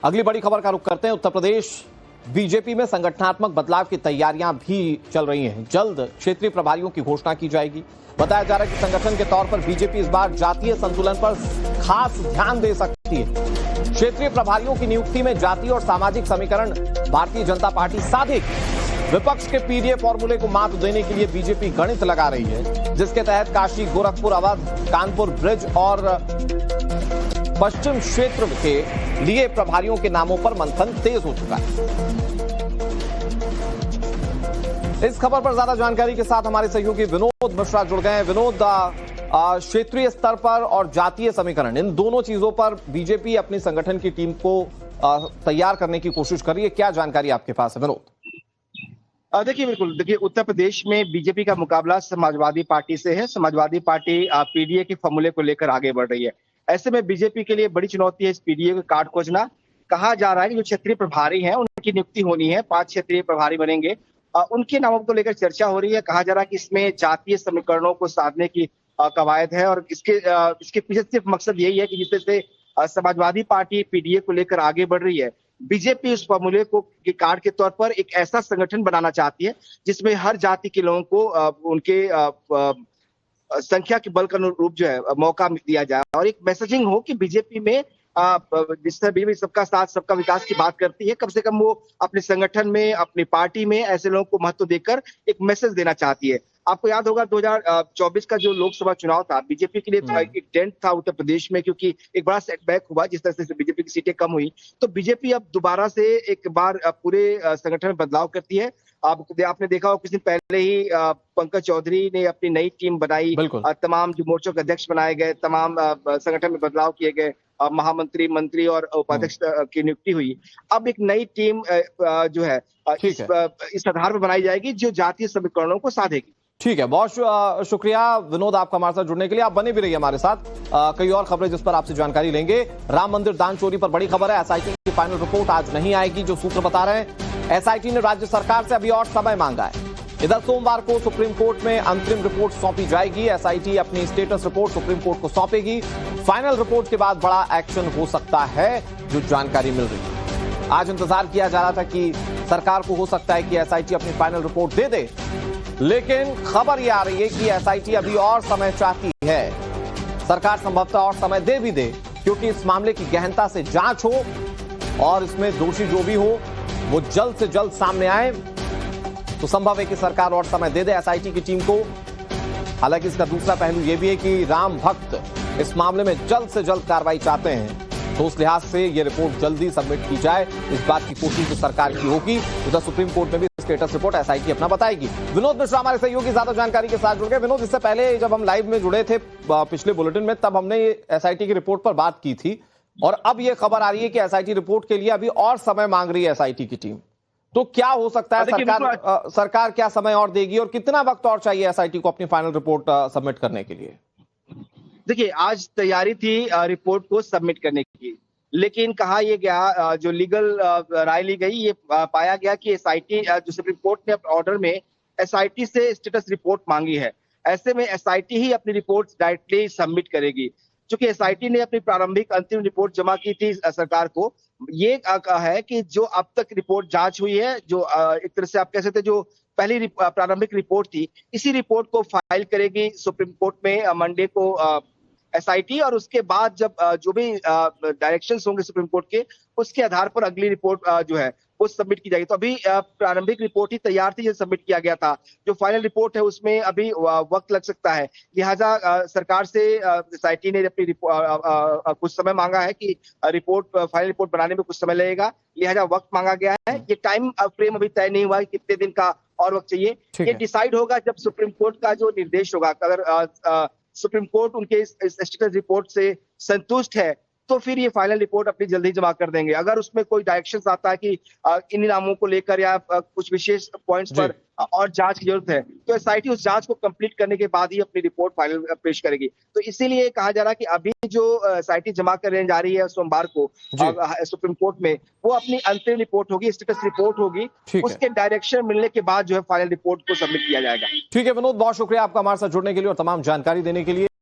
अगली बड़ी खबर का रुख करते हैं। उत्तर प्रदेश बीजेपी में संगठनात्मक बदलाव की तैयारियां भी चल रही हैं। जल्द क्षेत्रीय प्रभारियों की घोषणा की जाएगी। बताया जा रहा है कि संगठन के तौर पर बीजेपी इस बार जातीय संतुलन पर खास ध्यान दे सकती है। क्षेत्रीय प्रभारियों की नियुक्ति में जातीय और सामाजिक समीकरण भारतीय जनता पार्टी साधेगी। विपक्ष के पीडीए फॉर्मूले को मात देने के लिए बीजेपी गणित लगा रही है, जिसके तहत काशी, गोरखपुर, अवध, कानपुर, ब्रिज और पश्चिम क्षेत्र के लिए प्रभारियों के नामों पर मंथन तेज हो चुका है। इस खबर पर ज्यादा जानकारी के साथ हमारे सहयोगी विनोद मिश्रा जुड़ गए हैं। विनोद, क्षेत्रीय स्तर पर और जातीय समीकरण, इन दोनों चीजों पर बीजेपी अपनी संगठन की टीम को तैयार करने की कोशिश कर रही है। क्या जानकारी आपके पास है विनोद? देखिए, बिल्कुल देखिए, उत्तर प्रदेश में बीजेपी का मुकाबला समाजवादी पार्टी से है। समाजवादी पार्टी पीडीए के फॉर्मूले को लेकर आगे बढ़ रही है। ऐसे में बीजेपी के लिए बड़ी चुनौती है इस पीडीए का कार्ड खोजना। कहा जा रहा है कि जो क्षेत्रीय प्रभारी हैं उनकी नियुक्ति होनी है, 5 क्षेत्रीय प्रभारी बनेंगे। उनके नामों को लेकर चर्चा हो रही है। कहा जा रहा है कि इसमें जातीय समीकरणों को साधने की कवायद है और इसके पीछे सिर्फ मकसद यही है कि जिससे से समाजवादी पार्टी पीडीए को लेकर आगे बढ़ रही है। बीजेपी उस फॉर्मूले को के कार्ड के तौर पर एक ऐसा संगठन बनाना चाहती है जिसमें हर जाति के लोगों को उनके संख्या के बल के अनुरूप जो है मौका दिया जाए और एक मैसेजिंग हो कि बीजेपी में जिससे बीजेपी सबका साथ सबका विकास की बात करती है, कम से कम वो अपने संगठन में, अपनी पार्टी में ऐसे लोगों को महत्व देकर एक मैसेज देना चाहती है। आपको याद होगा 2024 का जो लोकसभा चुनाव था, बीजेपी के लिए एक डेंट था उत्तर प्रदेश में, क्योंकि एक बड़ा सेटबैक हुआ जिस तरह से बीजेपी की सीटें कम हुई। तो बीजेपी अब दोबारा से एक बार पूरे संगठन में बदलाव करती है। आपने देखा हो कुछ दिन पहले ही पंकज चौधरी ने अपनी नई टीम बनाई, तमाम जो मोर्चों के अध्यक्ष बनाए गए, तमाम संगठन में बदलाव किए गए, महामंत्री, मंत्री और उपाध्यक्ष की नियुक्ति हुई। अब एक नई टीम जो है इस आधार पर बनाई जाएगी जो जातीय समीकरणों को साधेगी। ठीक है, बहुत शुक्रिया विनोद आपका हमारे साथ जुड़ने के लिए। आप बने भी रहिए हमारे साथ। कई और खबरें जिस पर आपसे जानकारी लेंगे। राम मंदिर दान चोरी पर बड़ी खबर है। एसआईटी की फाइनल रिपोर्ट आज नहीं आएगी, जो सूत्र बता रहे हैं। एसआईटी ने राज्य सरकार से अभी और समय मांगा है। इधर सोमवार को सुप्रीम कोर्ट में अंतरिम रिपोर्ट सौंपी जाएगी। एसआईटी अपनी स्टेटस रिपोर्ट सुप्रीम कोर्ट को सौंपेगी। फाइनल रिपोर्ट के बाद बड़ा एक्शन हो सकता है, जो जानकारी मिल रही है। आज इंतजार किया जा रहा था कि सरकार को हो सकता है कि एसआईटी अपनी फाइनल रिपोर्ट दे दे, लेकिन खबर यह आ रही है कि एसआईटी अभी और समय चाहती है। सरकार संभवतः और समय दे भी दे, क्योंकि इस मामले की गहनता से जांच हो और इसमें दोषी जो भी हो वो जल्द से जल्द सामने आए, तो संभव है कि सरकार और समय दे दे एसआईटी की टीम को। हालांकि इसका दूसरा पहलू यह भी है कि राम भक्त इस मामले में जल्द से जल्द कार्रवाई चाहते हैं, तो उस लिहाज से यह रिपोर्ट जल्दी सबमिट की जाए, इस बात की कोशिश तो सरकार की होगी। उधर सुप्रीम कोर्ट में भी स्टेटस रिपोर्ट एसआईटी अपना बताएगी। विनोद मिश्रा हमारे सहयोगी ज्यादा जानकारी के साथ जुड़ गए। विनोद, इससे पहले जब हम लाइव में जुड़े थे पिछले बुलेटिन में, तब हमने एसआईटी की रिपोर्ट पर बात की थी, और अब यह खबर आ रही है कि एसआईटी रिपोर्ट के लिए अभी और समय मांग रही है एसआईटी की टीम। तो क्या हो सकता है, सरकार क्या समय और देगी और कितना वक्त और चाहिए एसआईटी को अपनी फाइनल रिपोर्ट सबमिट करने के लिए? देखिए, आज तैयारी थी रिपोर्ट को सबमिट करने की, लेकिन कहा यह गया, जो लीगल राय ली गई, ये पाया गया कि एसआईटी, जो सुप्रीम कोर्ट ने अपने ऑर्डर में एसआईटी से स्टेटस रिपोर्ट मांगी है। ऐसे में एसआईटी ही अपनी रिपोर्ट डायरेक्टली सबमिट करेगी। चूंकि एसआईटी ने अपनी प्रारंभिक अंतिम रिपोर्ट जमा की थी सरकार को, ये है कि जो अब तक रिपोर्ट जांच हुई है, जो एक तरह से आप कह सकते हैं जो पहली प्रारंभिक रिपोर्ट थी, इसी रिपोर्ट को फाइल करेगी सुप्रीम कोर्ट में मंडे को एसआईटी, और उसके बाद जब जो भी डायरेक्शंस होंगे सुप्रीम कोर्ट के, उसके आधार पर अगली रिपोर्ट जो है वो सबमिट की जाएगी। तो अभी प्रारंभिक रिपोर्ट ही तैयार थी, जो सबमिट किया गया था। जो फाइनल रिपोर्ट है उसमें अभी वक्त लग सकता है, लिहाजा सरकार से एसआईटी ने अपनी कुछ समय मांगा है कि फाइनल रिपोर्ट बनाने में कुछ समय लगेगा, लिहाजा वक्त मांगा गया है। ये टाइम फ्रेम अभी तय नहीं हुआ है कितने दिन का और वक्त चाहिए। ये डिसाइड होगा जब सुप्रीम कोर्ट का जो निर्देश होगा। अगर सुप्रीम कोर्ट उनके इस स्टेटस रिपोर्ट से संतुष्ट है, तो फिर ये फाइनल रिपोर्ट अपनी जल्दी जमा कर देंगे। अगर उसमें कोई डायरेक्शंस आता है कि इन नामों को लेकर या कुछ विशेष पॉइंट्स पर और जांच की जरूरत है, तो एसआईटी उस जांच को कंप्लीट करने के बाद ही अपनी रिपोर्ट फाइनल पेश करेगी। तो इसीलिए कहा जा रहा है कि अभी जो एसआईटी जमा करने जा रही है सोमवार को सुप्रीम कोर्ट में, वो अपनी अंतिम रिपोर्ट होगी, स्टेटस रिपोर्ट होगी। उसके डायरेक्शन मिलने के बाद जो है फाइनल रिपोर्ट को सबमिट किया जाएगा। ठीक है विनोद, बहुत शुक्रिया आपका हमारे साथ जुड़ने के लिए और तमाम जानकारी देने के लिए।